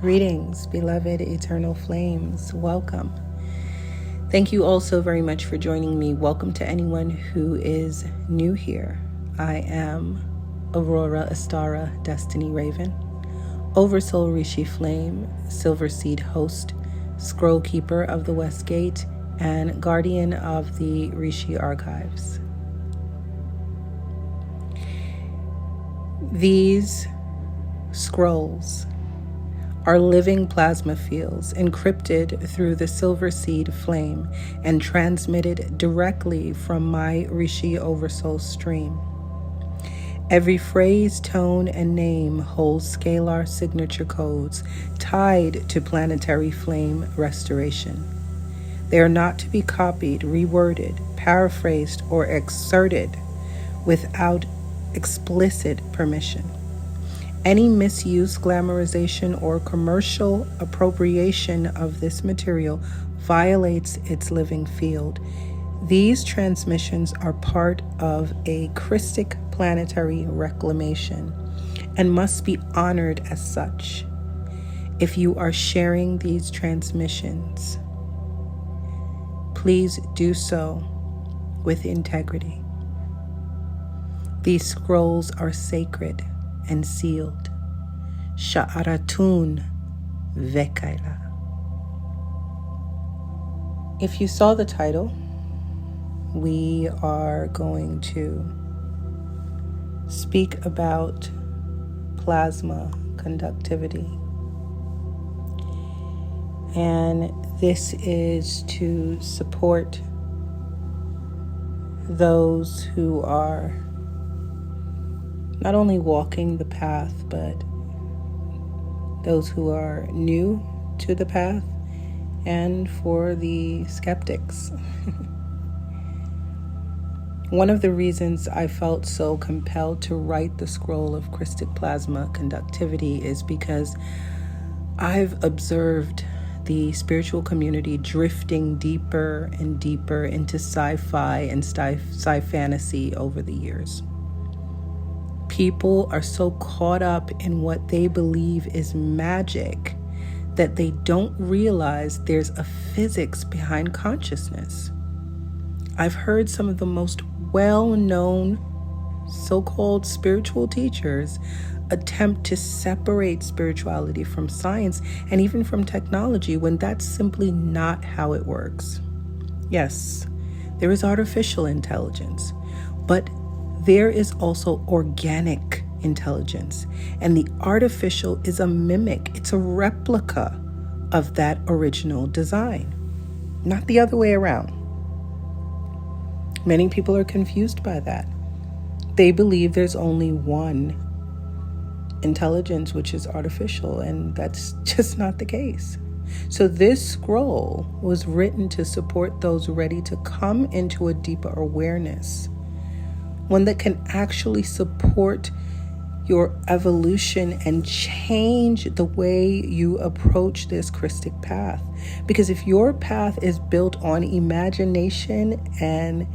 Greetings, beloved eternal flames. Welcome. Thank you all so very much for joining me. Welcome to anyone who is new here. I am 𝕨𝕒𝕟𝕟𝕚 Destiny Raven, Oversoul Rishi Flame, Silver Seed Host, Scroll Keeper of the West Gate, and Guardian of the Rishi Archives. These scrolls are living plasma fields encrypted through the silver seed flame and transmitted directly from my Rishi Oversoul stream. Every phrase, tone, and name holds scalar signature codes tied to planetary flame restoration. They are not to be copied, reworded, paraphrased, or excerpted without explicit permission. Any misuse, glamorization, or commercial appropriation of this material violates its living field. These transmissions are part of a Krystic planetary reclamation and must be honored as such. If you are sharing these transmissions, please do so with integrity. These scrolls are sacred and sealed. 𝕨𝕒𝕟𝕟𝕚𝕟𝕘. If you saw the title, we are going to speak about plasma conductivity. And this is to support those who are not only walking the path, but those who are new to the path, and for the skeptics. One of the reasons I felt so compelled to write the scroll of Krystic plasma conductivity is because I've observed the spiritual community drifting deeper and deeper into sci-fi and sci-fantasy over the years. People are so caught up in what they believe is magic that they don't realize there's a physics behind consciousness. I've heard some of the most well-known so-called spiritual teachers attempt to separate spirituality from science and even from technology when that's simply not how it works. Yes, there is artificial intelligence, but there is also organic intelligence, and the artificial is a mimic. It's a replica of that original design, not the other way around. Many people are confused by that. They believe there's only one intelligence, which is artificial, and that's just not the case. So this scroll was written to support those ready to come into a deeper awareness, one that can actually support your evolution and change the way you approach this Krystic path. Because if your path is built on imagination and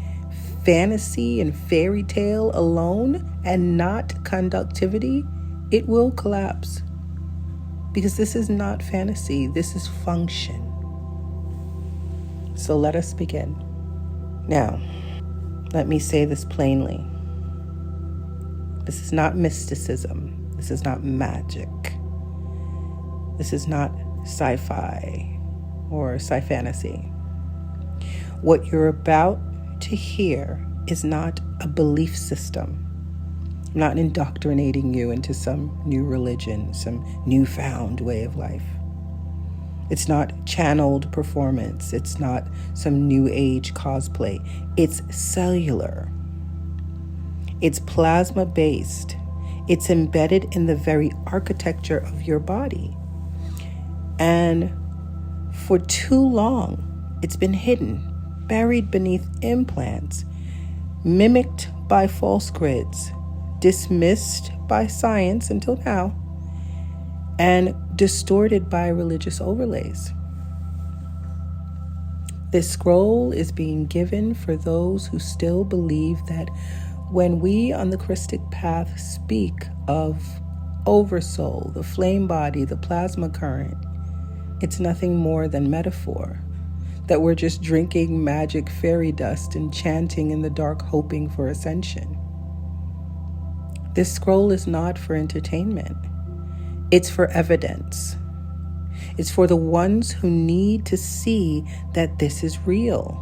fantasy and fairy tale alone and not conductivity, it will collapse. Because this is not fantasy, this is function. So let us begin. Now, let me say this plainly. This is not mysticism. This is not magic. This is not sci-fi or sci-fantasy. What you're about to hear is not a belief system. I'm not indoctrinating you into some new religion, some newfound way of life. It's not channeled performance. It's not some new age cosplay. It's cellular. It's plasma based. It's embedded in the very architecture of your body. And for too long, it's been hidden, buried beneath implants, mimicked by false grids, dismissed by science until now, and distorted by religious overlays. This scroll is being given for those who still believe that when we on the Krystic path speak of Oversoul, the flame body, the plasma current, it's nothing more than metaphor. That we're just drinking magic fairy dust and chanting in the dark, hoping for ascension. This scroll is not for entertainment. It's for evidence. It's for the ones who need to see that this is real.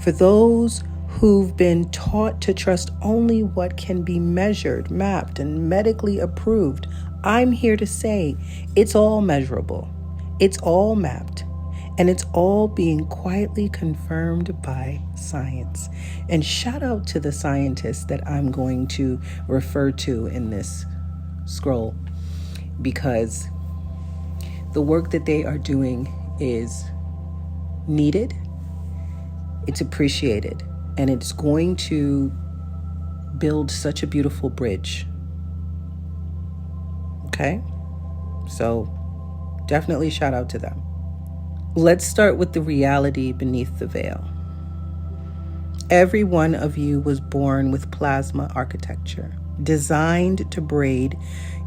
For those who've been taught to trust only what can be measured, mapped, and medically approved, I'm here to say it's all measurable, it's all mapped, and it's all being quietly confirmed by science. And shout out to the scientists that I'm going to refer to in this scroll, because the work that they are doing is needed, it's appreciated, and it's going to build such a beautiful bridge. Okay? So definitely shout out to them. Let's start with the reality beneath the veil. Every one of you was born with plasma architecture, designed to braid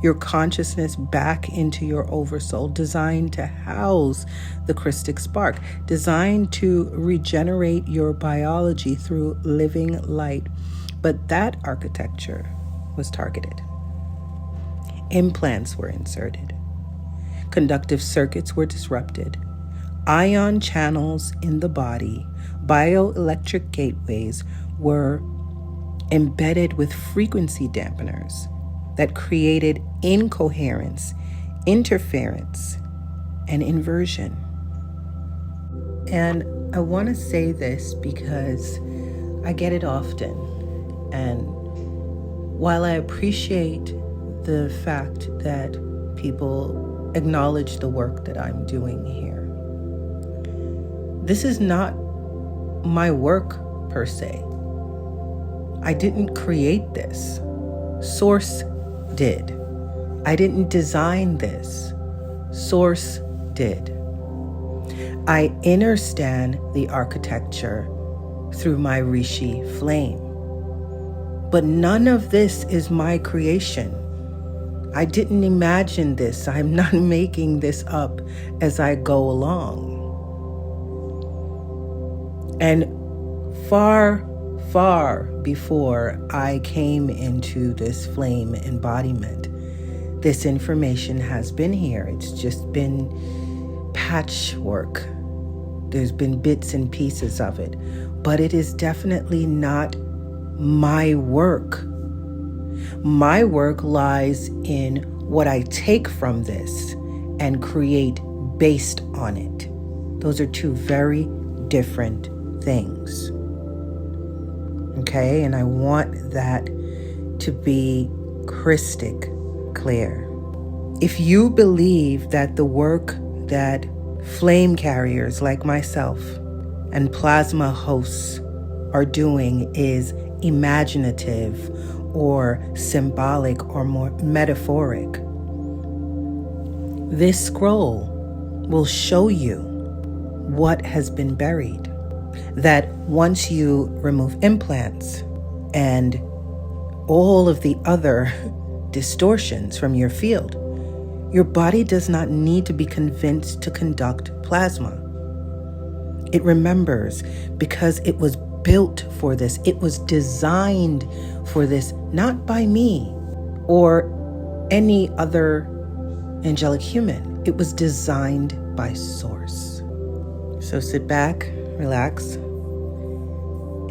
your consciousness back into your oversoul, designed to house the Krystic spark, designed to regenerate your biology through living light. But that architecture was targeted. Implants were inserted. Conductive circuits were disrupted. Ion channels in the body, bioelectric gateways were embedded with frequency dampeners that created incoherence, interference, and inversion. And I want to say this because I get it often. And while I appreciate the fact that people acknowledge the work that I'm doing here, this is not my work per se. I didn't create this. Source did. I didn't design this. Source did. I understand the architecture through my Rishi flame. But none of this is my creation. I didn't imagine this. I'm not making this up as I go along. And far before I came into this flame embodiment, this information has been here. It's just been patchwork. There's been bits and pieces of it, but it is definitely not my work. My work lies in what I take from this and create based on it. Those are two very different things. Okay, and I want that to be crystal clear. If you believe that the work that flame carriers like myself and plasma hosts are doing is imaginative or symbolic or more metaphoric, this scroll will show you what has been buried. That once you remove implants and all of the other distortions from your field, your body does not need to be convinced to conduct plasma. It remembers because it was built for this. It was designed for this, not by me or any other angelic human. It was designed by Source. So sit back, relax,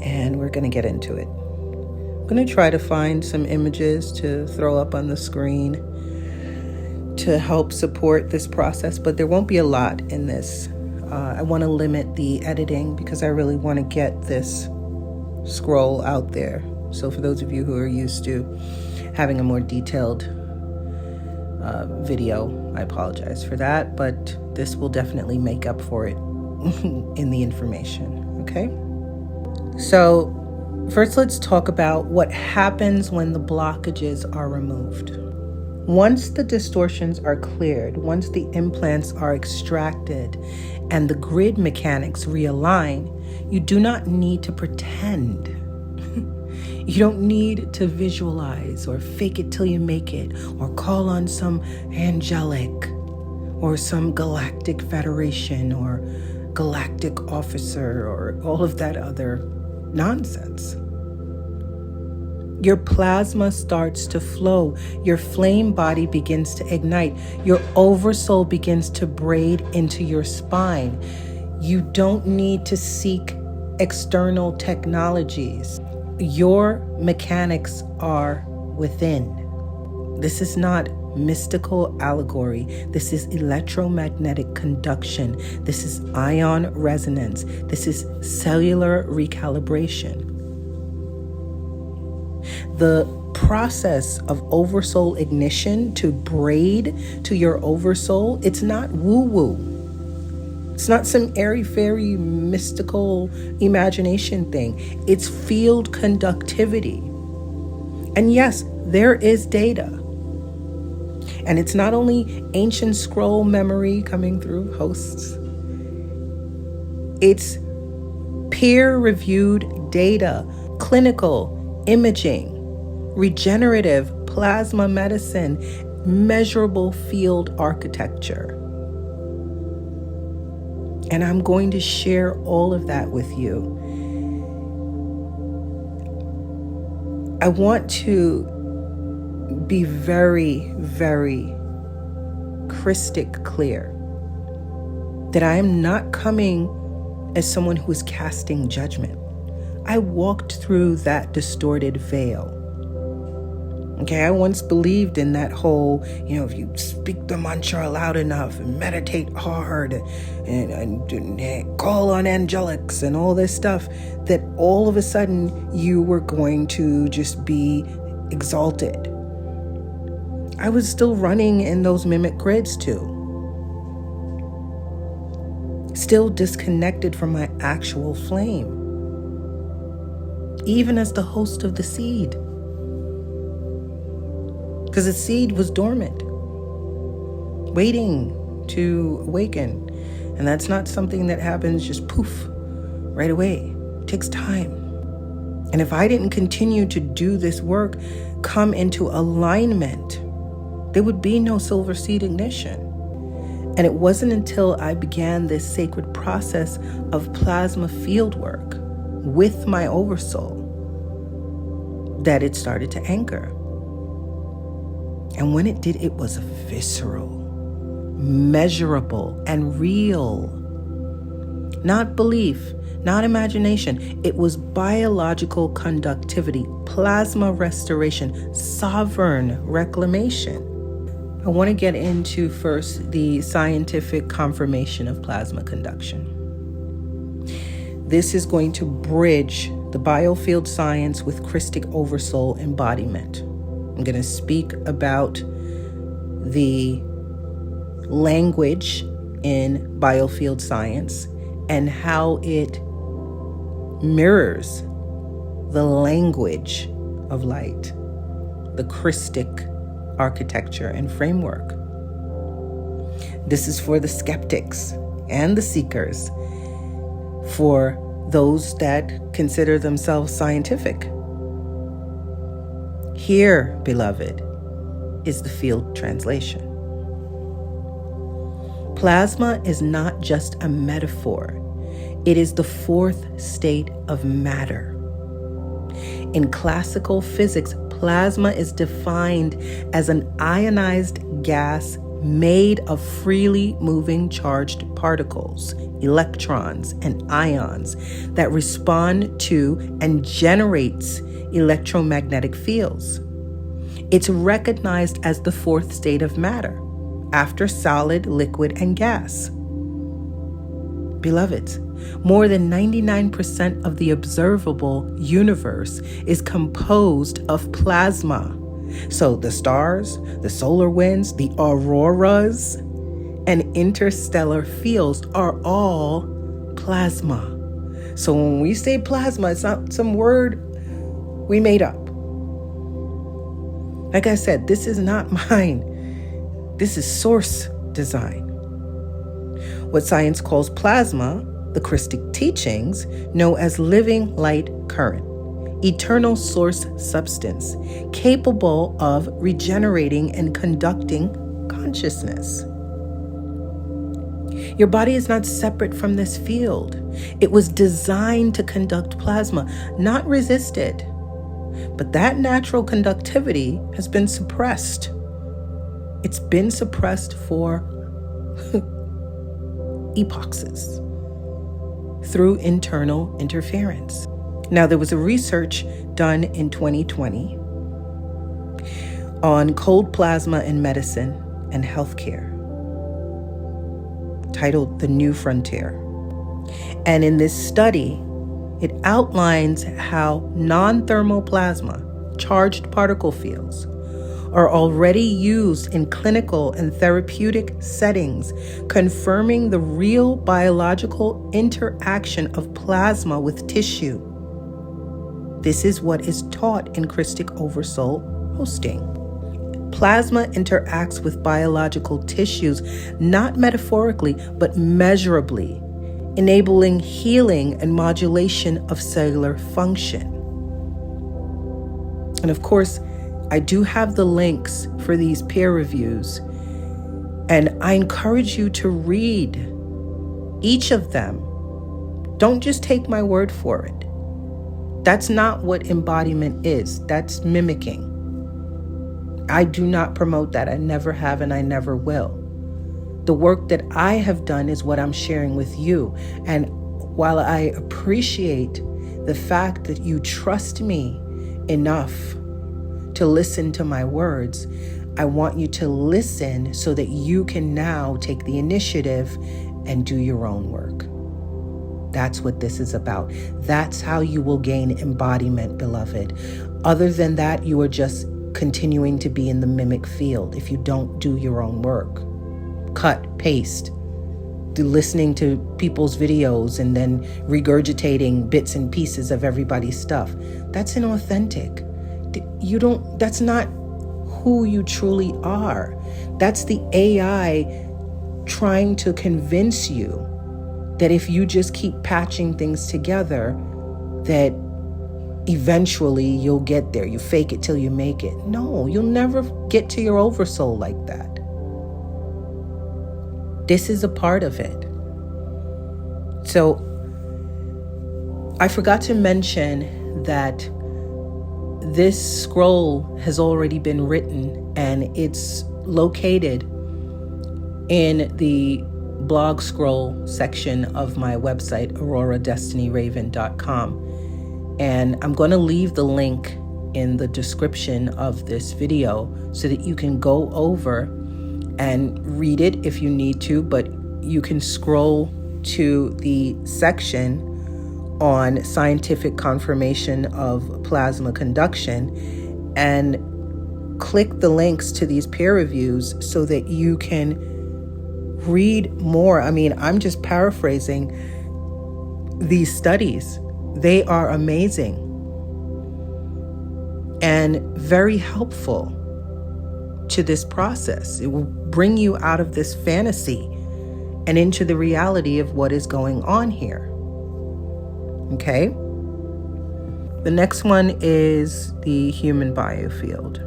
and we're going to get into it. I'm going to try to find some images to throw up on the screen to help support this process, but there won't be a lot in this. I want to limit the editing because I really want to get this scroll out there. So for those of you who are used to having a more detailed video, I apologize for that, but this will definitely make up for it in the information, okay? So first, let's talk about what happens when the blockages are removed. Once the distortions are cleared, once the implants are extracted and the grid mechanics realign, you do not need to pretend. You don't need to visualize or fake it till you make it or call on some angelic or some galactic federation or galactic officer or all of that other nonsense. Your plasma starts to flow. Your flame body begins to ignite. Your oversoul begins to braid into your spine. You don't need to seek external technologies. Your mechanics are within. This is not mystical allegory. This is electromagnetic conduction. This is ion resonance. This is cellular recalibration. The process of oversoul ignition to braid to your oversoul, it's not woo-woo. It's not some airy-fairy mystical imagination thing. It's field conductivity. And yes, there is data. And it's not only ancient scroll memory coming through hosts. It's peer-reviewed data, clinical imaging, regenerative plasma medicine, measurable field architecture. And I'm going to share all of that with you. I want to be very, very crystal clear that I am not coming as someone who is casting judgment. I walked through that distorted veil. Okay, I once believed in that whole, if you speak the mantra loud enough and meditate hard and call on angelics and all this stuff, that all of a sudden you were going to just be exalted. I was still running in those mimic grids too. Still disconnected from my actual flame. Even as the host of the seed. Because the seed was dormant, waiting to awaken. And that's not something that happens just poof, right away. It takes time. And if I didn't continue to do this work, come into alignment, there would be no silver seed ignition. And it wasn't until I began this sacred process of plasma field work with my oversoul that it started to anchor. And when it did, it was visceral, measurable, and real. Not belief, not imagination. It was biological conductivity, plasma restoration, sovereign reclamation. I want to get into first the scientific confirmation of plasma conduction. This is going to bridge the biofield science with Krystic oversoul embodiment. I'm going to speak about the language in biofield science and how it mirrors the language of light, the Krystic architecture and framework. This is for the skeptics and the seekers, for those that consider themselves scientific. Here, beloved, is the field translation. Plasma is not just a metaphor. It is the fourth state of matter. In classical physics, plasma is defined as an ionized gas made of freely moving charged particles, electrons, and ions that respond to and generates electromagnetic fields. It's recognized as the fourth state of matter, after solid, liquid, and gas. Beloveds, more than 99% of the observable universe is composed of plasma. So the stars, the solar winds, the auroras, and interstellar fields are all plasma. So when we say plasma, it's not some word we made up. Like I said, this is not mine. This is source design. What science calls plasma, the Krystic teachings know as living light current. eternal source substance, capable of regenerating and conducting consciousness. Your body is not separate from this field. It was designed to conduct plasma, not resist it. But that natural conductivity has been suppressed. It's been suppressed for epochs through internal interference. Now, there was a research done in 2020 on cold plasma in medicine and healthcare, titled The New Frontier. And in this study, it outlines how non-thermal plasma, charged particle fields, are already used in clinical and therapeutic settings, confirming the real biological interaction of plasma with tissue. This is what is taught in Krystic Oversoul hosting. Plasma interacts with biological tissues, not metaphorically, but measurably, enabling healing and modulation of cellular function. And of course, I do have the links for these peer reviews, and I encourage you to read each of them. Don't just take my word for it. That's not what embodiment is. That's mimicking. I do not promote that. I never have, and I never will. The work that I have done is what I'm sharing with you. And while I appreciate the fact that you trust me enough to listen to my words, I want you to listen so that you can now take the initiative and do your own work. That's what this is about. That's how you will gain embodiment, beloved. Other than that, you are just continuing to be in the mimic field if you don't do your own work. Cut, paste, listening to people's videos and then regurgitating bits and pieces of everybody's stuff. That's inauthentic. That's not who you truly are. That's the AI trying to convince you that if you just keep patching things together, that eventually you'll get there. You fake it till you make it. No, you'll never get to your oversoul like that. This is a part of it. So I forgot to mention that this scroll has already been written, and it's located in the blog scroll section of my website, auroradestinyraven.com. And I'm going to leave the link in the description of this video so that you can go over and read it if you need to, but you can scroll to the section on scientific confirmation of plasma conduction and click the links to these peer reviews so that you can read more. I mean, I'm just paraphrasing these studies. They are amazing and very helpful to this process. It will bring you out of this fantasy and into the reality of what is going on here. Okay? The next one is the human biofield.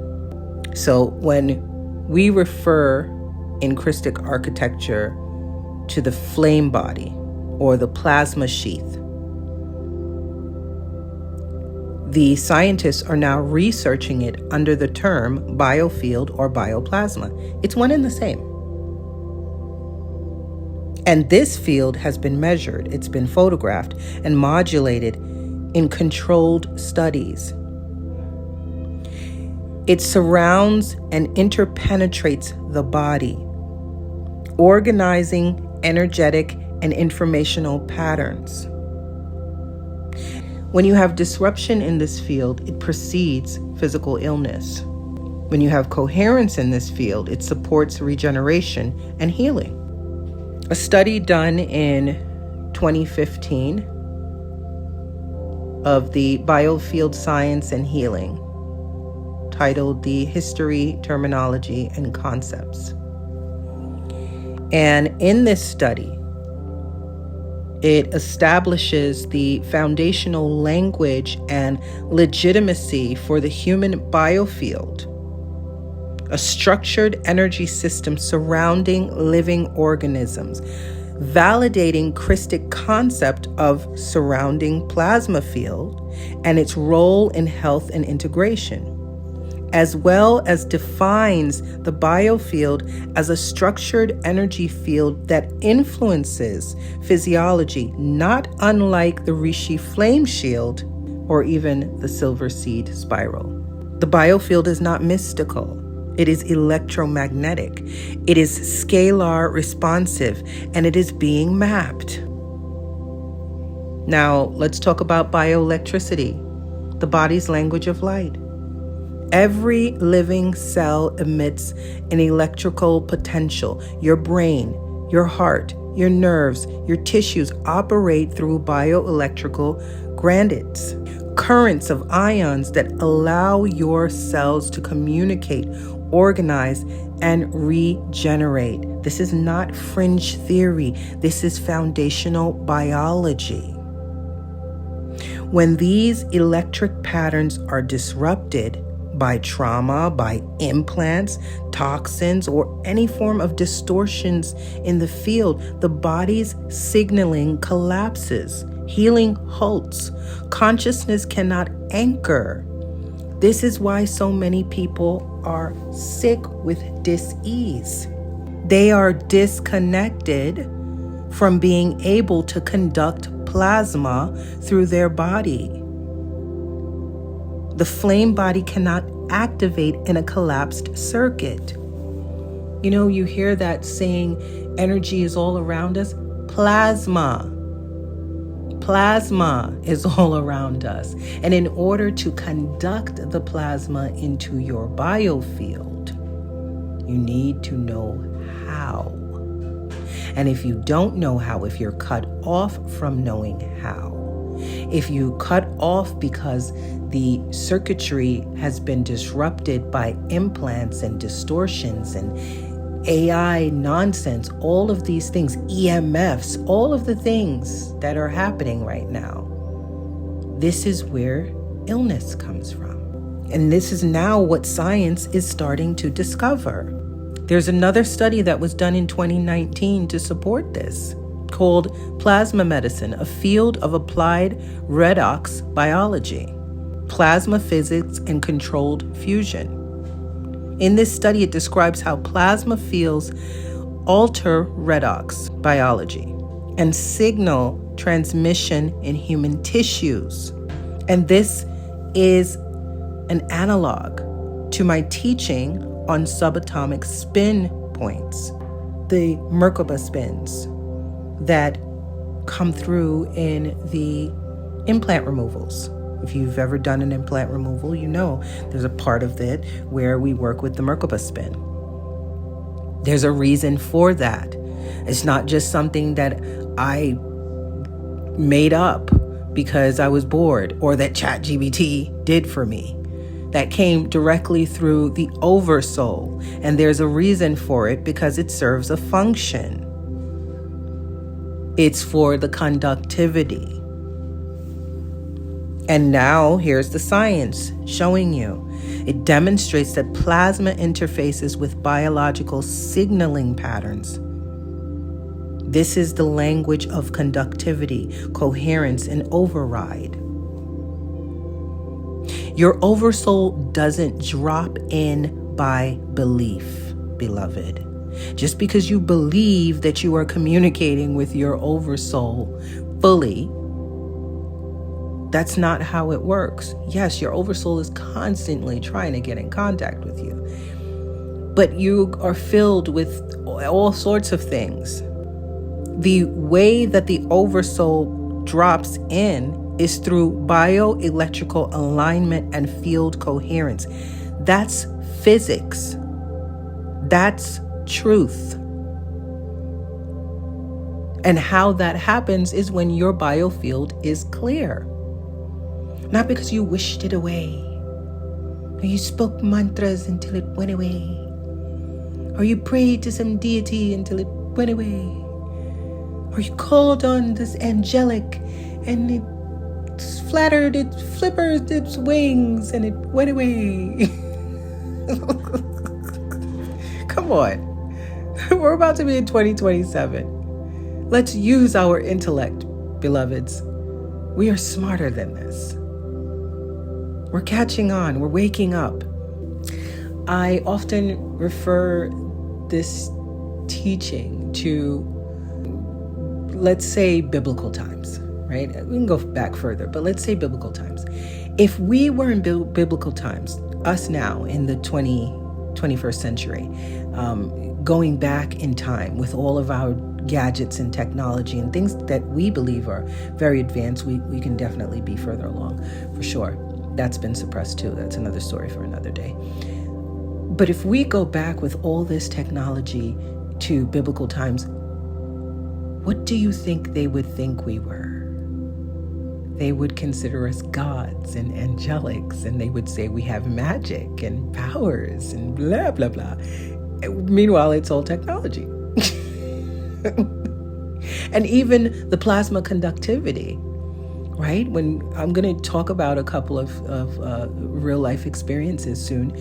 So when we refer in Krystic architecture to the flame body or the plasma sheath, the scientists are now researching it under the term biofield or bioplasma. It's one and the same. And this field has been measured, it's been photographed and modulated in controlled studies. It surrounds and interpenetrates the body, organizing energetic and informational patterns. When you have disruption in this field, it precedes physical illness. When you have coherence in this field, it supports regeneration and healing. A study done in 2015 of the Biofield Science and Healing, titled The History, Terminology, and Concepts. And in this study, It establishes the foundational language and legitimacy for the human biofield, a structured energy system surrounding living organisms, validating Krystic concept of surrounding plasma field and its role in health and integration, as well as defines the biofield as a structured energy field that influences physiology, not unlike the Rishi flame shield or even the silver seed spiral. The biofield is not mystical. It is electromagnetic. It is scalar responsive, and it is being mapped. Now, let's talk about bioelectricity, the body's language of light. Every living cell emits an electrical potential. Your brain, your heart, your nerves, your tissues operate through bioelectrical gradients, currents of ions that allow your cells to communicate, organize, and regenerate. This is not fringe theory. This is foundational biology. When these electric patterns are disrupted by trauma, by implants, toxins, or any form of distortions in the field, the body's signaling collapses. Healing halts. Consciousness cannot anchor. This is why so many people are sick with dis-ease. They are disconnected from being able to conduct plasma through their body. The flame body cannot activate in a collapsed circuit. You know, you hear that saying, energy is all around us. Plasma is all around us. And in order to conduct the plasma into your biofield, you need to know how. And if you don't know how, if you're cut off from knowing how, if you cut off because the circuitry has been disrupted by implants and distortions and AI nonsense, all of these things, EMFs, all of the things that are happening right now, this is where illness comes from. And this is now what science is starting to discover. There's another study that was done in 2019 to support this, called Plasma Medicine, a field of applied redox biology, plasma physics, and controlled fusion. In this study, it describes how plasma fields alter redox biology and signal transmission in human tissues. And this is an analog to my teaching on subatomic spin points, the 𝕿𝕠𝕟𝕚 spins that come through in the implant removals. If you've ever done an implant removal, you know there's a part of it where we work with the 𝕿𝕠𝕟𝕚 spin. There's a reason for that. It's not just something that I made up because I was bored or that ChatGPT did for me. That came directly through the Oversoul. And there's a reason for it because it serves a function. It's for the conductivity. And now here's the science showing you. It demonstrates that plasma interfaces with biological signaling patterns. This is the language of conductivity, coherence, and override. Your oversoul doesn't drop in by belief, beloved. Just because you believe that you are communicating with your oversoul fully, that's not how it works. Yes, your oversoul is constantly trying to get in contact with you, but you are filled with all sorts of things. The way that the oversoul drops in is through bioelectrical alignment and field coherence. That's physics. That's truth. And how that happens is when your biofield is clear. Not because you wished it away, or you spoke mantras until it went away, or you prayed to some deity until it went away, or you called on this angelic and it fluttered, it flippered its wings and it went away. Come on. We're about to be in 2027. Let's use our intellect, beloveds. We are smarter than this. We're catching on. We're waking up. I often refer this teaching to, let's say, biblical times, right? We can go back further, but let's say biblical times. If we were in biblical times, us now in the 21st century, going back in time with all of our gadgets and technology and things that we believe are very advanced, we can definitely be further along, for sure. That's been suppressed too. That's another story for another day. But if we go back with all this technology to biblical times, what do you think they would think we were? They would consider us gods and angelics, and they would say we have magic and powers and blah, blah, blah. Meanwhile, it's all technology. And even the plasma conductivity, right? When I'm going to talk about a couple of real life experiences soon.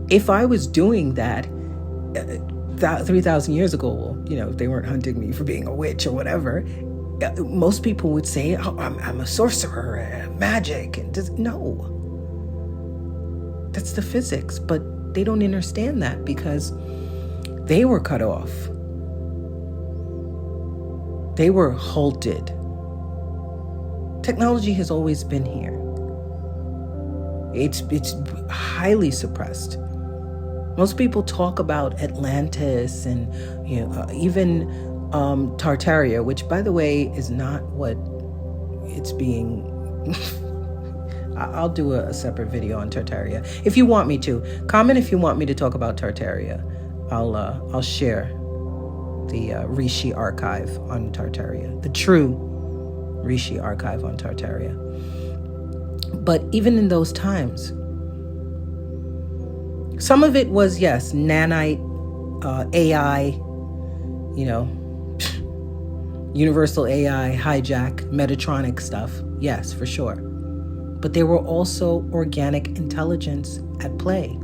If I was doing that 3,000 years ago, well, you know, if they weren't hunting me for being a witch or whatever, most people would say, oh, I'm a sorcerer, magic. And no, that's the physics. But they don't understand that because they were cut off. They were halted. Technology has always been here. It's highly suppressed. Most people talk about Atlantis and even Tartaria, which, by the way, is not what it's being. I'll do a separate video on Tartaria if you want me to. Comment if you want me to talk about Tartaria. I'll share the Rishi archive on Tartaria, the true Rishi archive on Tartaria. But even in those times, some of it was, yes, nanite, AI, universal AI, hijack, Metatronic stuff. Yes, for sure. But there were also organic intelligence at play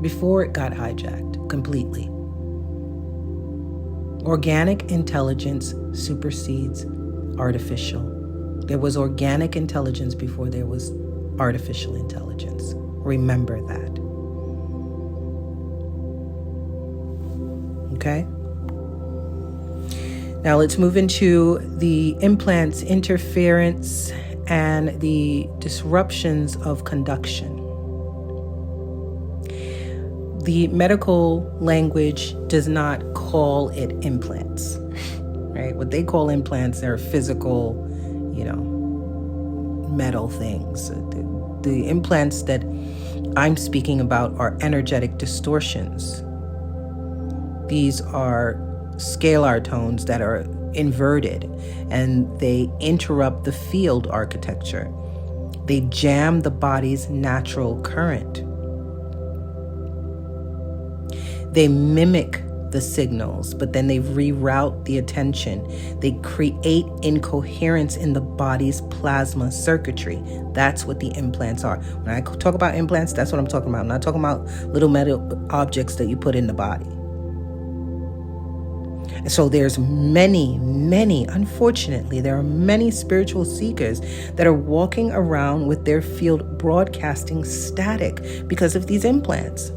before it got hijacked completely. Organic intelligence supersedes artificial. There was organic intelligence before there was artificial intelligence. Remember that. Okay? Now let's move into the implants, interference, and the disruptions of conduction. The medical language does not call it implants, right? What they call implants are physical, metal things. The implants that I'm speaking about are energetic distortions. These are scalar tones that are inverted, and they interrupt the field architecture. They jam the body's natural current. They mimic the signals, but then they reroute the attention. They create incoherence in the body's plasma circuitry. That's what the implants are. When I talk about implants, that's what I'm talking about. I'm not talking about little metal objects that you put in the body. And so there's many, unfortunately, there are many spiritual seekers that are walking around with their field broadcasting static because of these implants.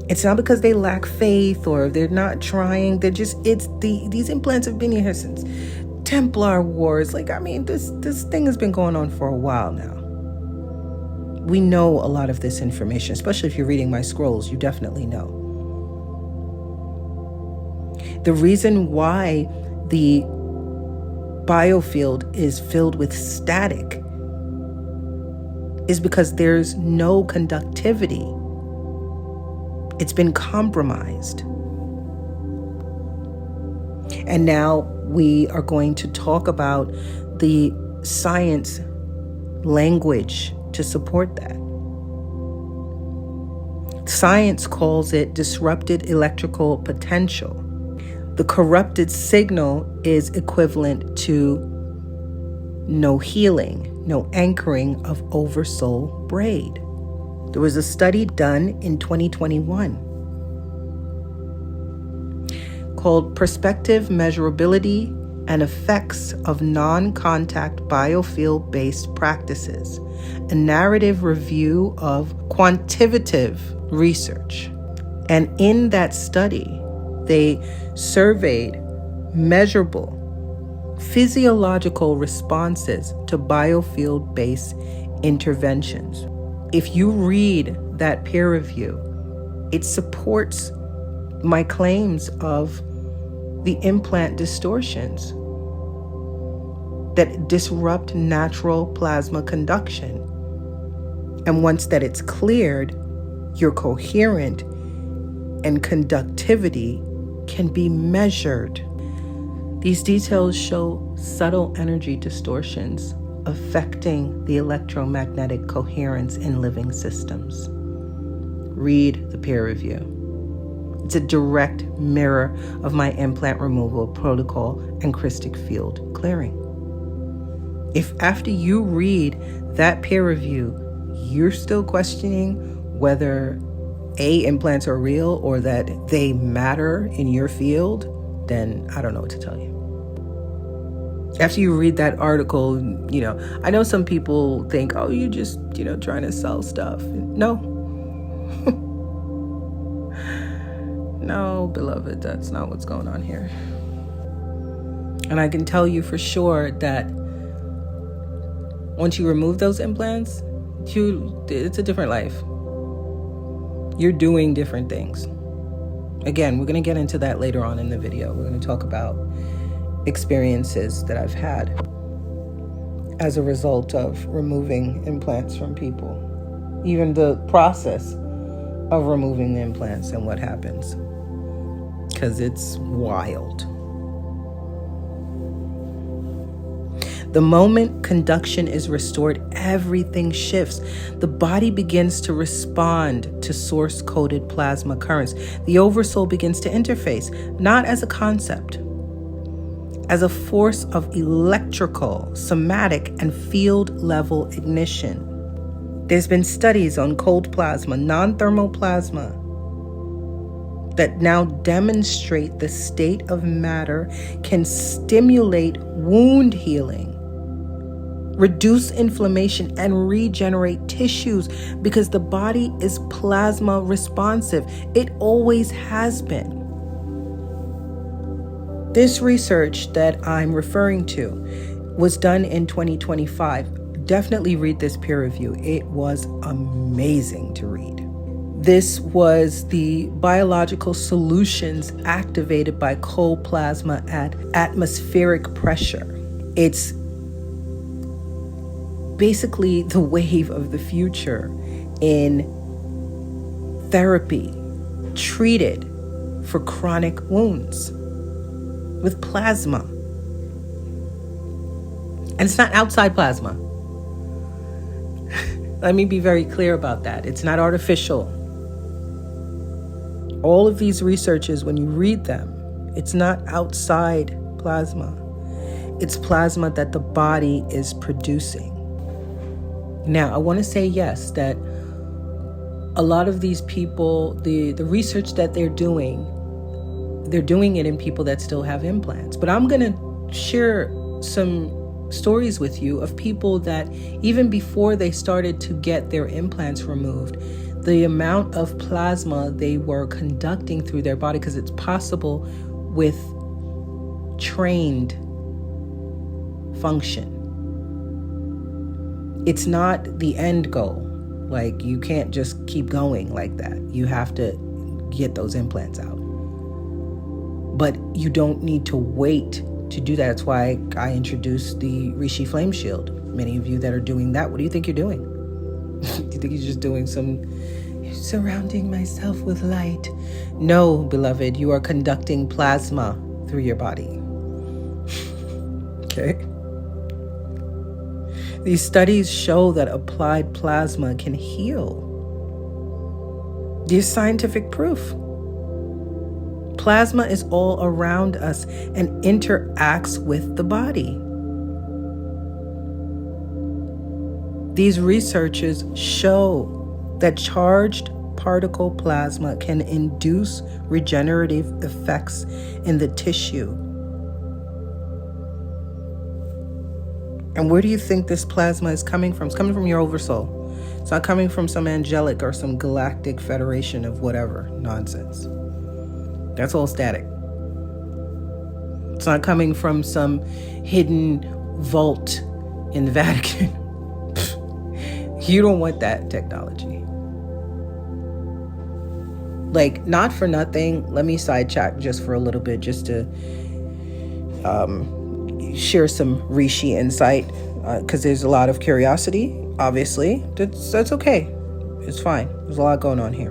It's not because they lack faith or they're not trying. They're just, these implants have been here since Templar Wars. This thing has been going on for a while now. We know a lot of this information, especially if you're reading my scrolls, you definitely know. The reason why the biofield is filled with static is because there's no conductivity. It's been compromised. And now we are going to talk about the science language to support that. Science calls it disrupted electrical potential. The corrupted signal is equivalent to no healing, no anchoring of Oversoul braid. There was a study done in 2021 called Perspective Measurability and Effects of Non-Contact Biofield-Based Practices, a narrative review of quantitative research. And in that study, they surveyed measurable physiological responses to biofield-based interventions. If you read that peer review, it supports my claims of the implant distortions that disrupt natural plasma conduction. And once that it's cleared, your coherent and conductivity can be measured. These details show subtle energy distortions affecting the electromagnetic coherence in living systems. Read the peer review. It's a direct mirror of my implant removal protocol and Krystic field clearing. If after you read that peer review, you're still questioning whether implants are real or that they matter in your field, then I don't know what to tell you. After you read that article, I know some people think, oh, you're just, trying to sell stuff. No. No, beloved, that's not what's going on here. And I can tell you for sure that once you remove those implants, it's a different life. You're doing different things. Again, we're going to get into that later on in the video. We're going to talk about experiences that I've had as a result of removing implants from people. Even the process of removing the implants and what happens. Because it's wild. The moment conduction is restored, everything shifts. The body begins to respond to source-coded plasma currents. The Oversoul begins to interface, not as a concept, as a force of electrical, somatic, and field-level ignition. There's been studies on cold plasma, non-thermal plasma, that now demonstrate the state of matter can stimulate wound healing, reduce inflammation, and regenerate tissues because the body is plasma responsive. It always has been. This research that I'm referring to was done in 2025. Definitely read this peer review. It was amazing to read. This was the biological solutions activated by cold plasma at atmospheric pressure. It's basically the wave of the future in therapy, treated for chronic wounds with plasma. And it's not outside plasma. Let me be very clear about that. It's not artificial. All of these researches, when you read them, it's not outside plasma. It's plasma that the body is producing. Now, I want to say yes, that a lot of these people, the research that they're doing it in people that still have implants. But I'm going to share some stories with you of people that even before they started to get their implants removed, the amount of plasma they were conducting through their body, because it's possible with trained function. It's not the end goal. Like, you can't just keep going like that. You have to get those implants out. But you don't need to wait to do that. That's why I introduced the Rishi Flame Shield. Many of you that are doing that, what do you think you're doing? You think you're just doing surrounding myself with light? No, beloved, you are conducting plasma through your body. Okay? These studies show that applied plasma can heal. There's scientific proof. Plasma is all around us and interacts with the body. These researchers show that charged particle plasma can induce regenerative effects in the tissue. And where do you think this plasma is coming from? It's coming from your oversoul. It's not coming from some angelic or some galactic federation of whatever nonsense. That's all static. It's not coming from some hidden vault in the Vatican. You don't want that technology. Like, not for nothing, let me sidetrack just for a little bit, just to share some Rishi insight, because there's a lot of curiosity, obviously. That's okay. It's fine. There's a lot going on here.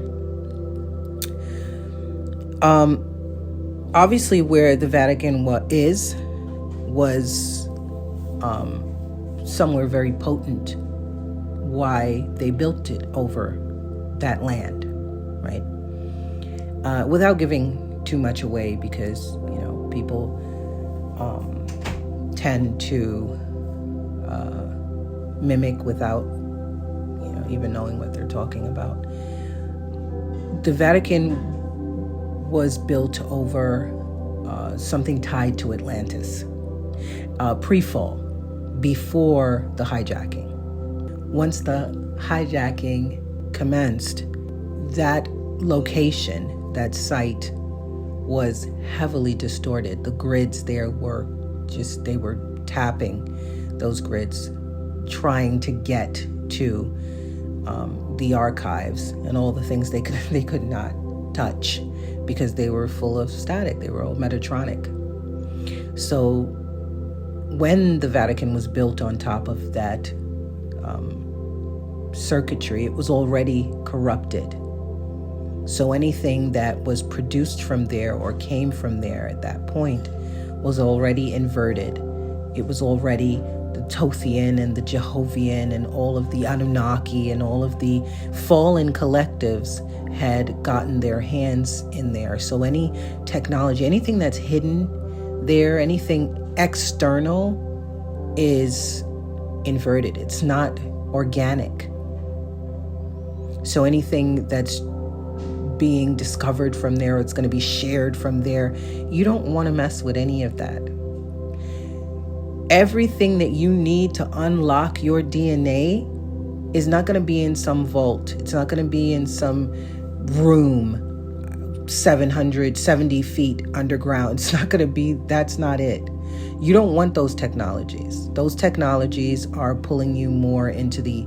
Obviously, where the Vatican was somewhere very potent. Why they built it over that land, right? Without giving too much away, because people tend to mimic without even knowing what they're talking about. The Vatican was built over something tied to Atlantis, pre-fall, before the hijacking. Once the hijacking commenced, that location, that site, was heavily distorted. The grids there were they were tapping those grids, trying to get to the archives and all the things they could not touch, because they were full of static. They were all Metatronic. So when the Vatican was built on top of that circuitry, it was already corrupted. So anything that was produced from there or came from there at that point was already inverted. It was already the Tothian and the Jehovian and all of the Anunnaki and all of the fallen collectives had gotten their hands in there. So any technology, anything that's hidden there, anything external, is inverted. It's not organic. So anything that's being discovered from there, it's going to be shared from there. You don't want to mess with any of that. Everything that you need to unlock your DNA is not going to be in some vault. It's not going to be in some room 770 feet underground. It's not going to be, that's not it. You don't want those technologies. Those technologies are pulling you more into the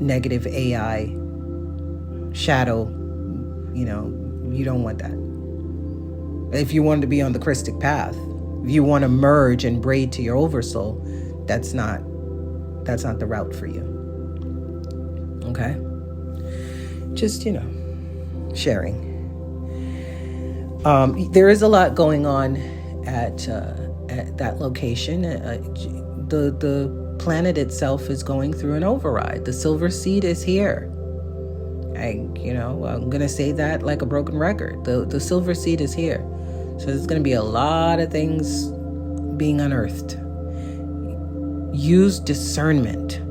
negative AI shadow. You don't want that. If you want to be on the Krystic path, if you want to merge and braid to your oversoul, that's not the route for you. Okay? Just, sharing. There is a lot going on at that location. The planet itself is going through an override. The silver seed is here. I'm going to say that like a broken record. The silver seed is here. So there's going to be a lot of things being unearthed. Use discernment.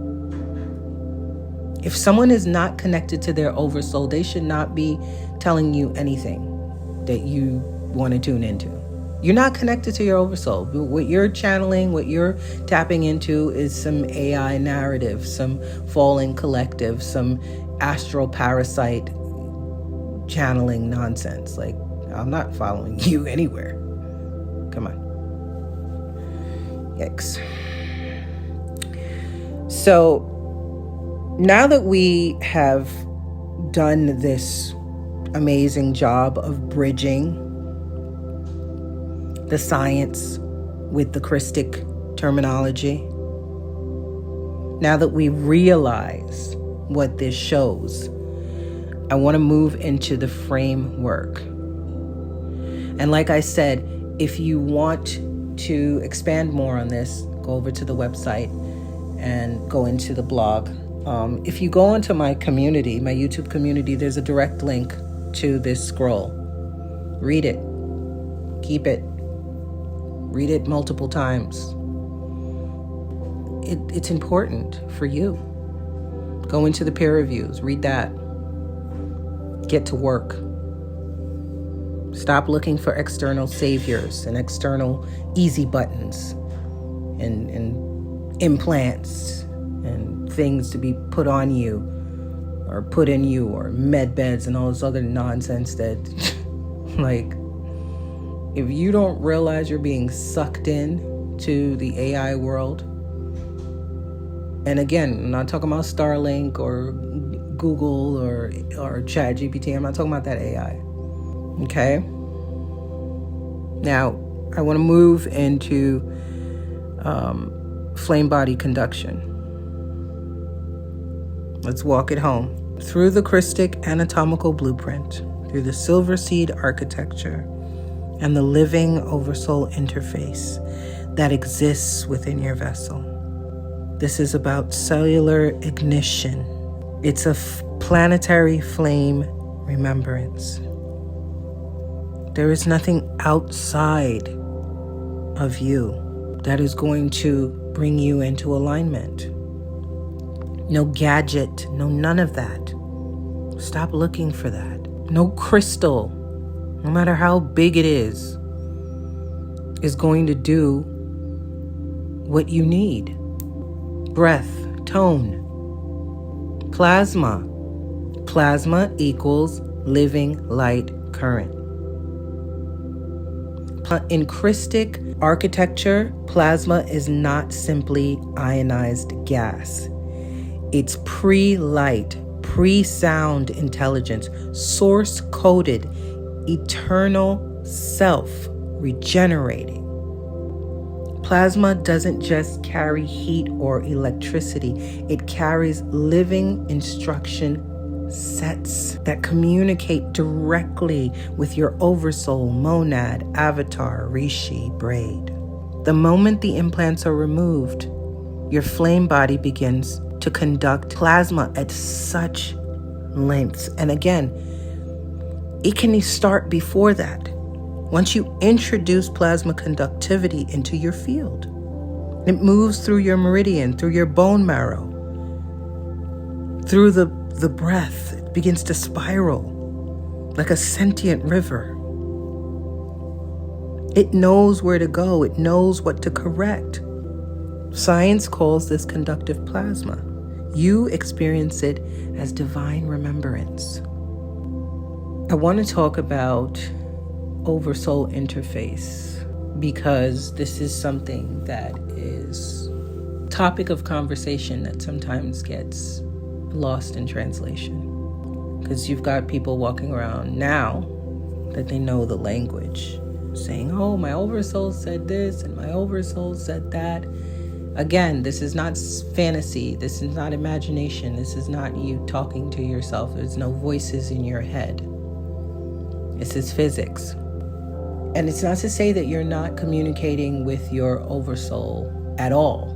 If someone is not connected to their oversoul, they should not be telling you anything that you want to tune into. You're not connected to your oversoul. What you're channeling, what you're tapping into is some AI narrative, some fallen collective, some astral parasite channeling nonsense. Like, I'm not following you anywhere. Come on. Yikes. So now that we have done this amazing job of bridging the science with the Krystic terminology, now that we realize what this shows, I want to move into the framework. And like I said, if you want to expand more on this, go over to the website and go into the blog. If you go into my community, my YouTube community, there's a direct link to this scroll. Read it. Keep it. Read it multiple times. It's important for you. Go into the peer reviews. Read that. Get to work. Stop looking for external saviors and external easy buttons and implants and things to be put on you or put in you, or med beds and all this other nonsense that like, if you don't realize you're being sucked in to the AI world, and again, I'm not talking about Starlink or Google or ChatGPT. I'm not talking about that AI. Okay? Now, I want to move into flame body conduction. Let's walk it home. Through the Krystic anatomical blueprint, through the silver seed architecture, and the living Oversoul interface that exists within your vessel. This is about cellular ignition. It's a planetary flame remembrance. There is nothing outside of you that is going to bring you into alignment. No gadget, no none of that. Stop looking for that. No crystal, no matter how big it is going to do what you need. Breath, tone, plasma. Plasma equals living light current. In Krystic architecture, plasma is not simply ionized gas. It's pre-light, pre-sound intelligence, source-coded, eternal self, regenerating. Plasma doesn't just carry heat or electricity. It carries living instruction sets that communicate directly with your oversoul, monad, avatar, rishi, braid. The moment the implants are removed, your flame body begins to conduct plasma at such lengths. And again, it can start before that. Once you introduce plasma conductivity into your field, it moves through your meridian, through your bone marrow, through the breath. It begins to spiral like a sentient river. It knows where to go. It knows what to correct. Science calls this conductive plasma. You experience it as divine remembrance. I want to talk about Oversoul interface because this is something that is topic of conversation that sometimes gets lost in translation, because you've got people walking around now that they know the language saying, oh, my oversoul said this and my oversoul said that. Again, this is not fantasy. This is not imagination. This is not you talking to yourself. There's no voices in your head. This is physics. And it's not to say that you're not communicating with your oversoul at all.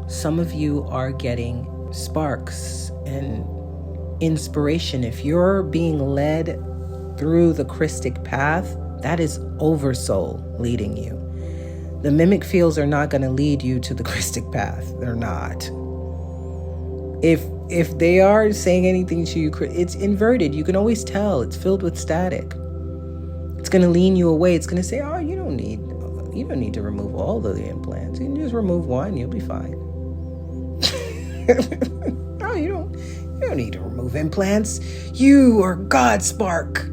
Some of you are getting sparks and inspiration. If you're being led through the Krystic path, that is oversoul leading you. The mimic fields are not going to lead you to the Krystic path. They're not. If they are saying anything to you, it's inverted. You can always tell. It's filled with static. It's going to lean you away. It's going to say, oh, you don't need to remove all of the implants. You can just remove one. You'll be fine. No, you don't need to remove implants. You are God spark.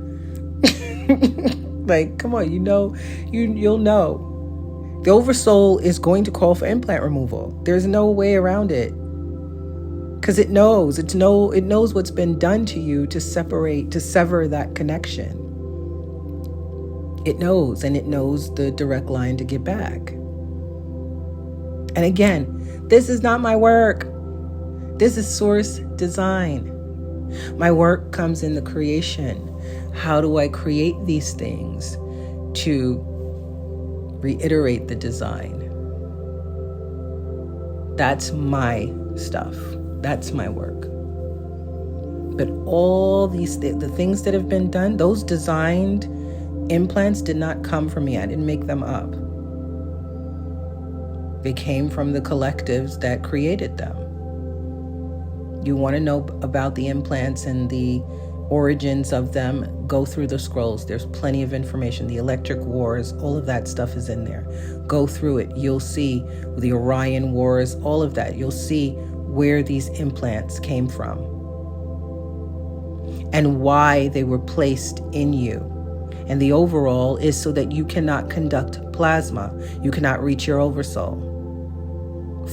Like, come on, you'll know. The oversoul is going to call for implant removal. There's no way around it. Because it knows what's been done to you to sever that connection. It knows, and it knows the direct line to get back. And again, this is not my work. This is source design. My work comes in the creation. How do I create these things to reiterate the design? That's my stuff. That's my work. But all the things that have been done, those designed Implants did not come from me. I didn't make them up. They came from the collectives that created them. You want to know about the implants and the origins of them, go through the scrolls. There's plenty of information. The electric wars, all of that stuff is in there. Go through it. You'll see the Orion wars, all of that. You'll see where these implants came from and why they were placed in you. And the overall is so that you cannot conduct plasma. You cannot reach your oversoul.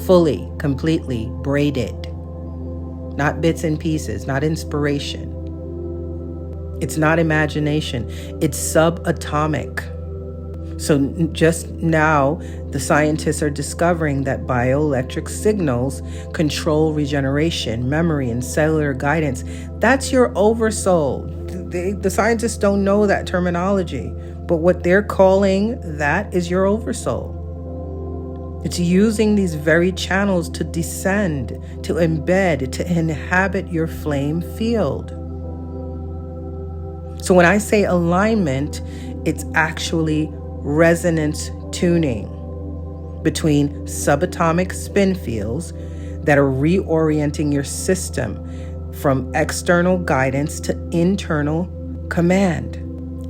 Fully, completely braided. Not bits and pieces, not inspiration. It's not imagination. It's subatomic. So just now, the scientists are discovering that bioelectric signals control regeneration, memory, and cellular guidance. That's your oversoul. The scientists don't know that terminology, but what they're calling that is your oversoul. It's using these very channels to descend, to embed, to inhabit your flame field. So when I say alignment, it's actually resonance tuning between subatomic spin fields that are reorienting your system from external guidance to internal command,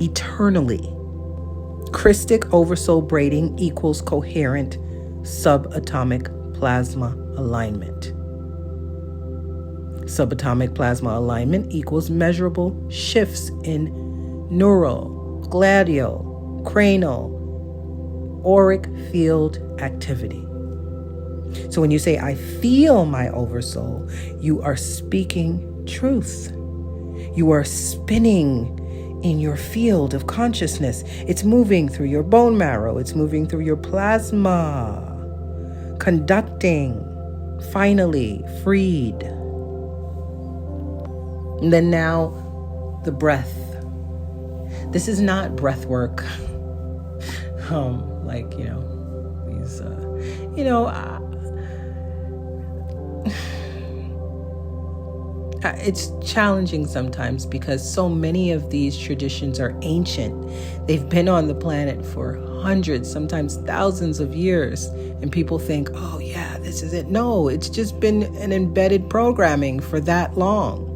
eternally. Krystic oversoul braiding equals coherent subatomic plasma alignment. Subatomic plasma alignment equals measurable shifts in neural, glial, cranial, auric field activity. So when you say, I feel my oversoul, you are speaking truth. You are spinning in your field of consciousness. It's moving through your bone marrow. It's moving through your plasma. Conducting, finally freed. And then now, the breath. This is not breath work. It's challenging sometimes because so many of these traditions are ancient. They've been on the planet for hundreds, sometimes thousands of years. And people think, oh yeah, this is it. No, it's just been an embedded programming for that long.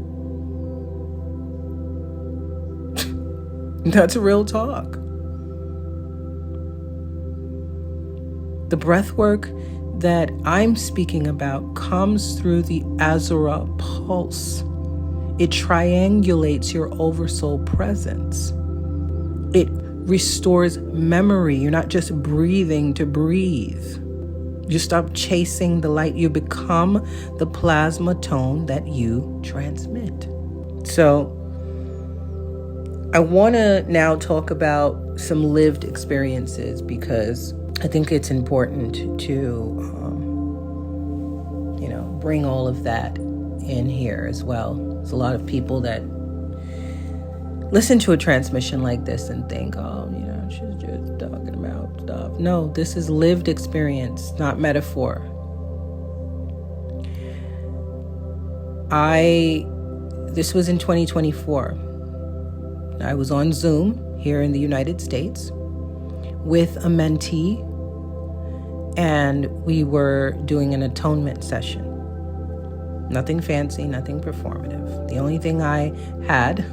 That's real talk. The breath work that I'm speaking about comes through the Azura pulse. It triangulates your oversoul presence. It restores memory. You're not just breathing to breathe. You stop chasing the light. You become the plasma tone that you transmit. So I want to now talk about some lived experiences because I think it's important to, bring all of that in here as well. There's a lot of people that listen to a transmission like this and think, she's just talking about stuff. No, this is lived experience, not metaphor. This was in 2024. I was on Zoom here in the United States with a mentee, and we were doing an atonement session. Nothing fancy, nothing performative. The only thing I had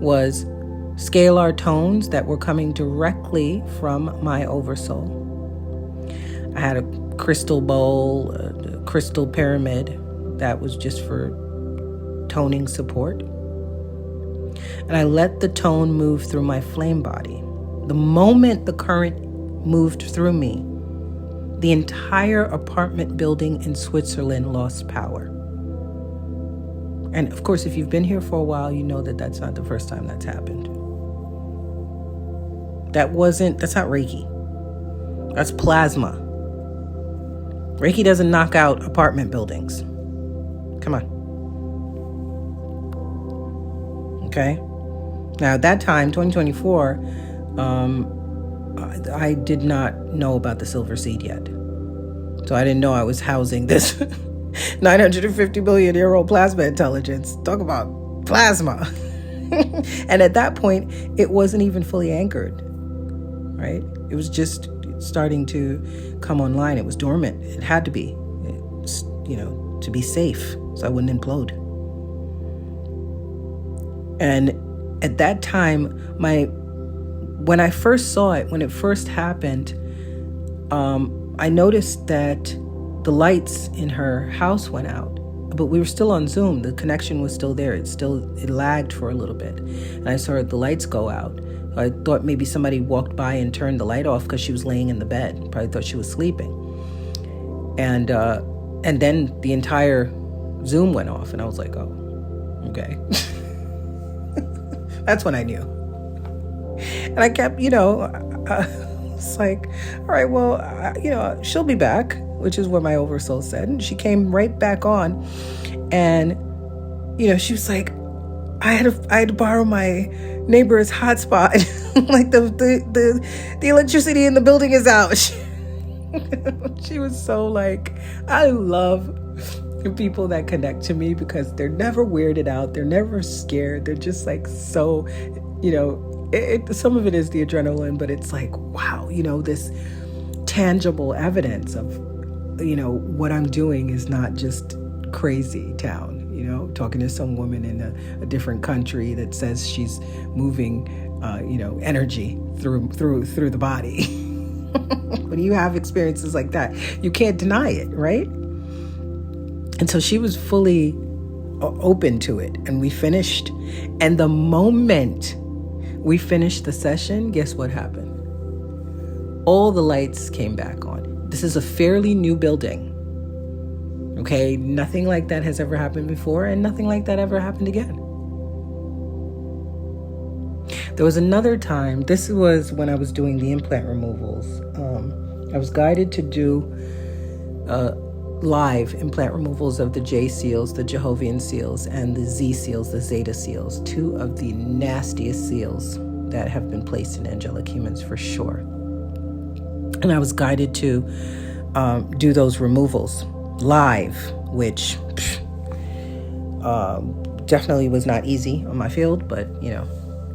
was scalar tones that were coming directly from my oversoul. I had a crystal bowl, a crystal pyramid that was just for toning support. And I let the tone move through my flame body. The moment the current moved through me, the entire apartment building in Switzerland lost power. And of course, if you've been here for a while, you know that that's not the first time that's happened. That's not Reiki. That's plasma. Reiki doesn't knock out apartment buildings. Come on. Okay? Now, at that time, 2024, I did not know about the silver seed yet. So I didn't know I was housing this 950 billion year old plasma intelligence. Talk about plasma. And at that point, it wasn't even fully anchored, right? It was just starting to come online. It was dormant. It had to be, to be safe, so I wouldn't implode. And at that time, when I first saw it, when it first happened, I noticed that the lights in her house went out, but we were still on Zoom. The connection was still there. It lagged for a little bit. And I saw the lights go out. I thought maybe somebody walked by and turned the light off because she was laying in the bed. Probably thought she was sleeping. And then the entire Zoom went off, and I was like, oh, okay. That's when I knew. And I kept, it's like, all right, well, she'll be back, which is what my Oversoul said. And she came right back on. And, she was like, I had to borrow my neighbor's hotspot. Like the electricity in the building is out. She was so like, I love people that connect to me because they're never weirded out. They're never scared. They're just like so, some of it is the adrenaline, but it's like, wow, this tangible evidence of, what I'm doing is not just crazy town, talking to some woman in a different country that says she's moving, energy through the body. When you have experiences like that, you can't deny it, right? And so she was fully open to it, and we finished. And the moment we finished the session, guess what happened? All the lights came back on. This is a fairly new building. Okay, nothing like that has ever happened before, and nothing like that ever happened again. There was another time, this was when I was doing the implant removals. I was guided to do live implant removals of the J seals, the Jehovah's seals, and the Z seals, the Zeta seals, two of the nastiest seals that have been placed in angelic humans for sure. And I was guided to do those removals live, which definitely was not easy on my field, but it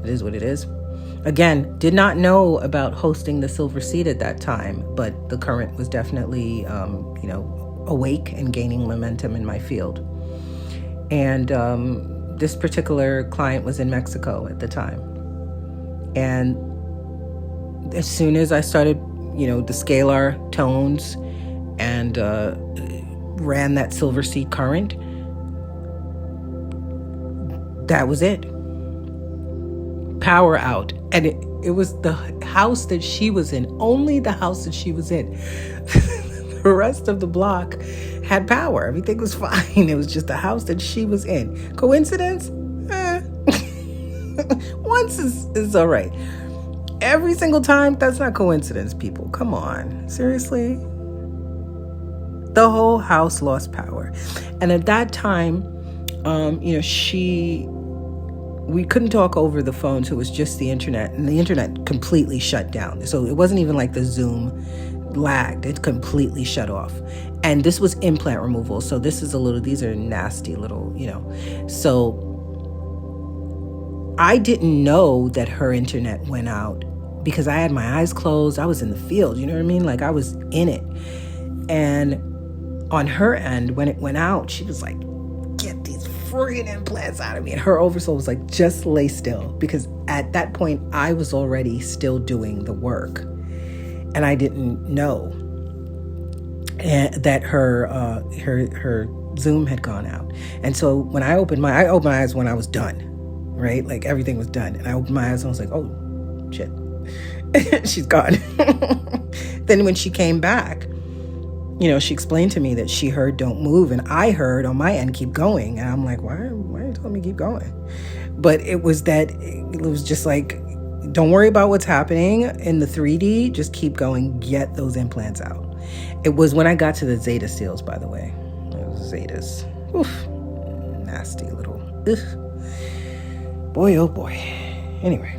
is what it is. Again, did not know about hosting the silver seed at that time, but the current was definitely, awake and gaining momentum in my field. And this particular client was in Mexico at the time. And as soon as I started, the scalar tones and ran that silver seed current, that was it. Power out. And it was the house that she was in, only the house that she was in. The rest of the block had power. Everything was fine. It was just the house that she was in. Coincidence? Once is all right. Every single time, that's not coincidence, people. Come on. Seriously? The whole house lost power. And at that time, we couldn't talk over the phone, so it was just the internet, and the internet completely shut down. So it wasn't even like the Zoom lagged. It completely shut off. And this was implant removal, so these are nasty little, So I didn't know that her internet went out because I had my eyes closed. I was in the field, you know what I mean? Like I was in it. And on her end, when it went out, she was like, get these friggin' implants out of me. And her Oversoul was like, just lay still. Because at that point, I was already still doing the work. And I didn't know that her Zoom had gone out. And so when I opened my eyes when I was done, right? Like everything was done. And I opened my eyes and I was like, oh, shit. She's gone. Then when she came back, she explained to me that she heard don't move, and I heard on my end keep going. And I'm like, why are you telling me keep going? But it was just like, don't worry about what's happening in the 3D, just keep going, get those implants out. It was when I got to the Zeta seals, by the way. It was Zetas. Oof, nasty little, ugh. Boy, oh boy. Anyway.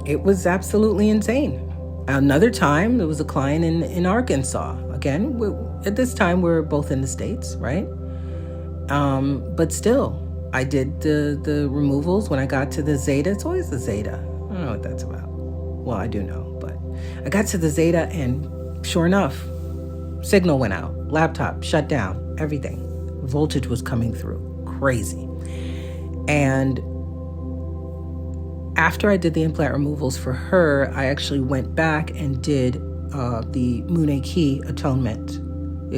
It was absolutely insane. Another time, there was a client in Arkansas. Again, at this time, we're both in the States, right? But still, I did the removals. When I got to the zeta, it's always the zeta. I don't know what that's about. Well, I do know, but I got to the zeta, and sure enough, signal went out, laptop shut down, everything. Voltage was coming through, crazy. And after I did the implant removals for her, I actually went back and did the 𝕨𝕒𝕟𝕟𝕜 atonement,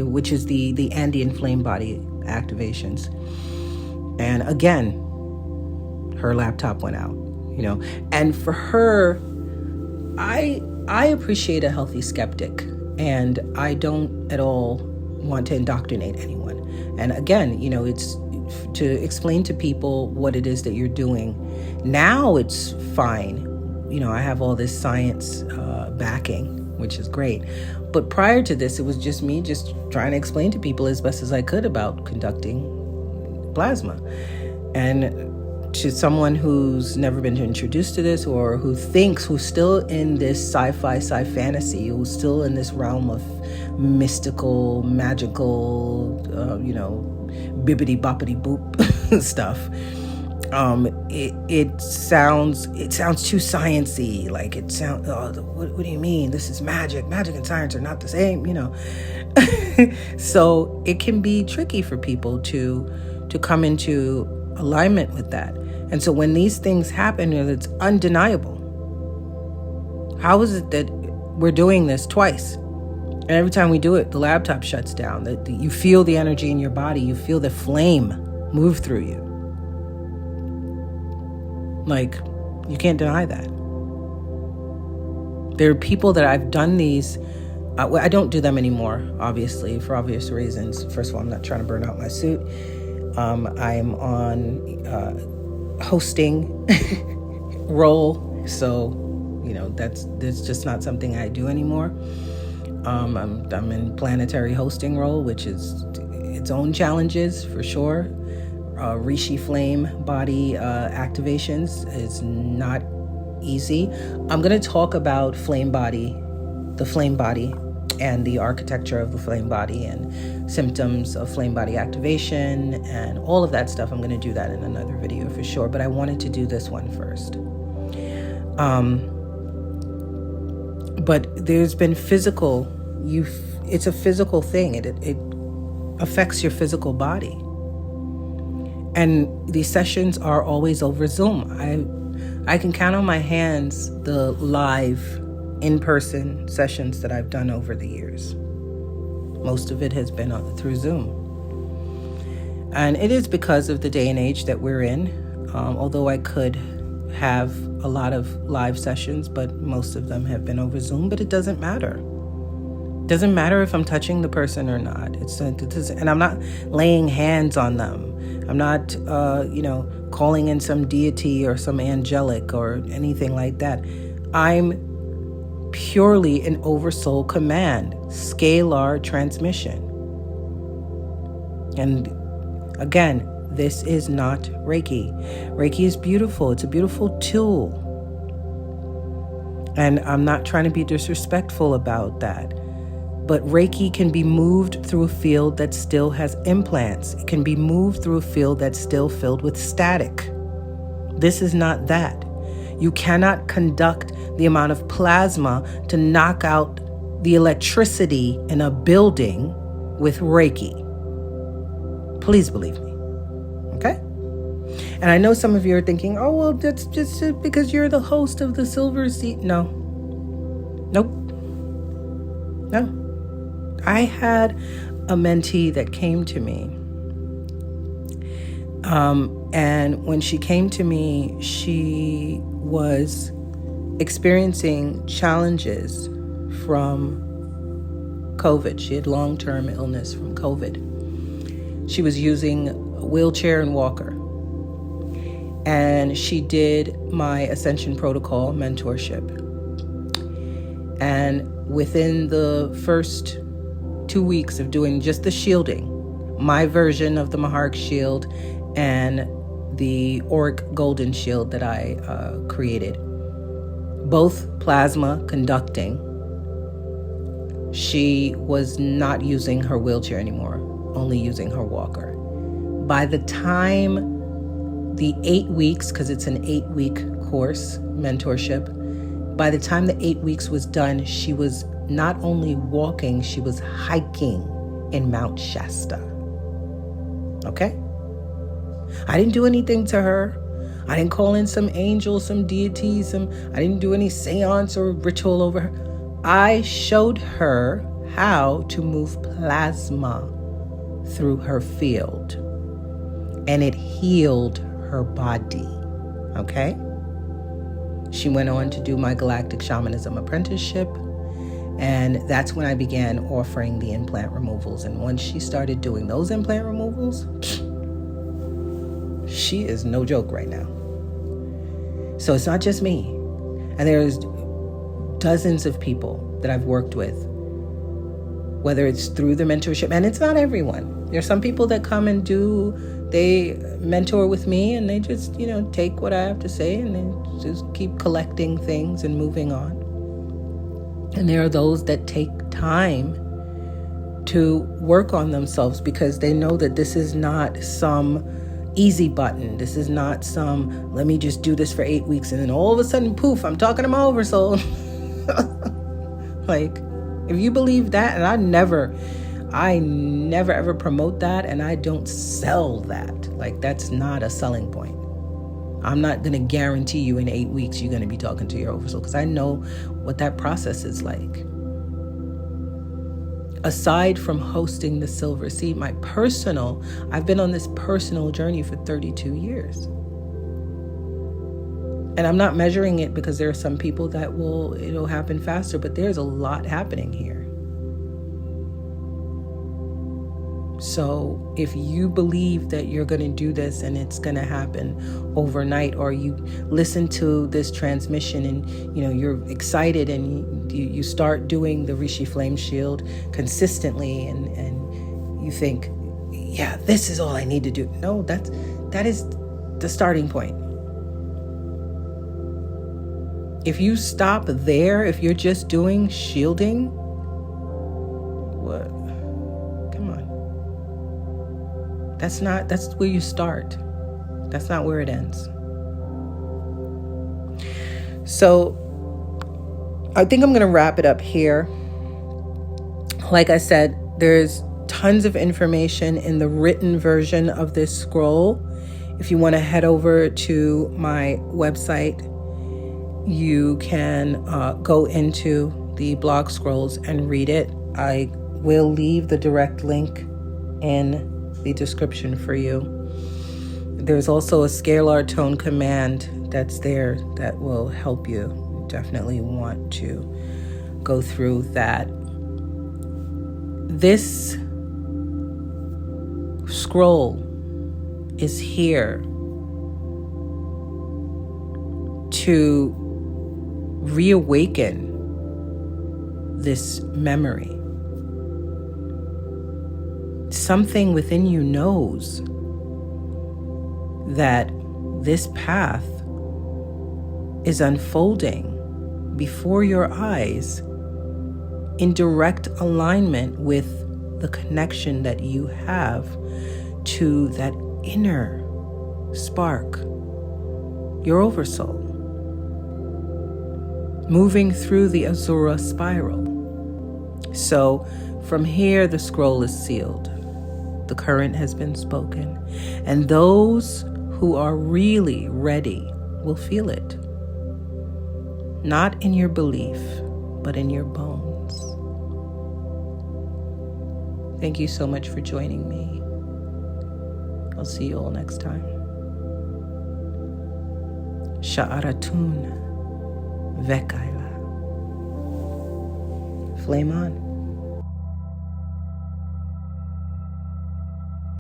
which is the Andean flame body activations. And again, her laptop went out, and for her, I appreciate a healthy skeptic, and I don't at all want to indoctrinate anyone. And again, it's to explain to people what it is that you're doing. Now it's fine. I have all this science backing, which is great. But prior to this, it was just me just trying to explain to people as best as I could about conducting plasma. And to someone who's never been introduced to this, or who's still in this sci-fi, sci-fantasy, who's still in this realm of mystical, magical, bibbity boppity boop stuff. It sounds too sciencey. Like it sounds. What do you mean? This is magic. Magic and science are not the same. So it can be tricky for people to come into alignment with that. And so when these things happen, it's undeniable. How is it that we're doing this twice? And every time we do it, the laptop shuts down. You feel the energy in your body. You feel the flame move through you. Like, you can't deny that. There are people that I've done these. I don't do them anymore, obviously, for obvious reasons. First of all, I'm not trying to burn out my suit. I'm on hosting role, so that's just not something I do anymore. I'm in planetary hosting role, which is its own challenges for sure. Rishi flame body activations is not easy. I'm going to talk about the flame body, and the architecture of the flame body, and symptoms of flame body activation, and all of that stuff. I'm going to do that in another video for sure, but I wanted to do this one first. But there's been physical, it's a physical thing. It affects your physical body. And these sessions are always over Zoom. I can count on my hands the live in-person sessions that I've done over the years. Most of it has been through Zoom. And it is because of the day and age that we're in. Although I could have a lot of live sessions, but most of them have been over Zoom, but it doesn't matter. It doesn't matter if I'm touching the person or not. And I'm not laying hands on them. I'm not, calling in some deity or some angelic or anything like that. I'm purely an oversoul command, scalar transmission. And again, this is not Reiki. Reiki is beautiful. It's a beautiful tool. And I'm not trying to be disrespectful about that. But Reiki can be moved through a field that still has implants. It can be moved through a field that's still filled with static. This is not that. You cannot conduct the amount of plasma to knock out the electricity in a building with Reiki. Please believe me. Okay? And I know some of you are thinking, oh, well, that's just because you're the host of the Silver Sea. No. Nope. No. I had a mentee that came to me. And when she came to me, she was experiencing challenges from COVID. She had long-term illness from COVID. She was using a wheelchair and walker. And she did my Ascension protocol mentorship. And within the first 2 weeks of doing just the shielding, my version of the 𝕨𝕟𝕟𝕟 shield and the auric golden shield that I created, both plasma conducting, she was not using her wheelchair anymore, only using her walker. By the time the 8 weeks, because it's an 8-week course, mentorship, by the time the 8 weeks was done, she was not only walking, she was hiking in Mount Shasta. Okay? I didn't do anything to her. I didn't call in some angel, some deity, I didn't do any seance or ritual over her. I showed her how to move plasma through her field, and it healed her body. Okay? She went on to do my galactic shamanism apprenticeship, and that's when I began offering the implant removals. And once she started doing those implant removals, she is no joke right now. So it's not just me. And there's dozens of people that I've worked with, whether it's through the mentorship, and it's not everyone. There's some people that come and they mentor with me, and they just, take what I have to say and they just keep collecting things and moving on. And there are those that take time to work on themselves because they know that this is not some easy button. This is not some, let me just do this for 8 weeks and then all of a sudden, poof, I'm talking to my oversoul. Like, if you believe that, and I never ever promote that, and I don't sell that. Like, that's not a selling point. I'm not going to guarantee you in 8 weeks you're going to be talking to your oversoul, because I know what that process is like. Aside from hosting the Silver Seed, I've been on this personal journey for 32 years. And I'm not measuring it because there are some people that it'll happen faster, but there's a lot happening here. So if you believe that you're going to do this and it's going to happen overnight, or you listen to this transmission and you're excited and you start doing the Rishi Flame Shield consistently and you think, yeah, this is all I need to do. No, that is the starting point. If you stop there, if you're just doing shielding, what? Come on. That's where you start. That's not where it ends. So I think I'm going to wrap it up here. Like I said, there's tons of information in the written version of this scroll. If you want to head over to my website, you can go into the blog scrolls and read it. I will leave the direct link in the description for you. There's also a scalar tone command that's there that will help you. You definitely want to go through that. This scroll is here to reawaken this memory. Something within you knows that this path is unfolding before your eyes in direct alignment with the connection that you have to that inner spark, your oversoul, moving through the Azura spiral. So from here, the scroll is sealed. The current has been spoken, and those who are really ready will feel it. Not in your belief, but in your bones. Thank you so much for joining me. I'll see you all next time. 𝕨𝕐𝕒𝕟𝕟𝕟𝕟𝕟𝕟𝕟. Flame on.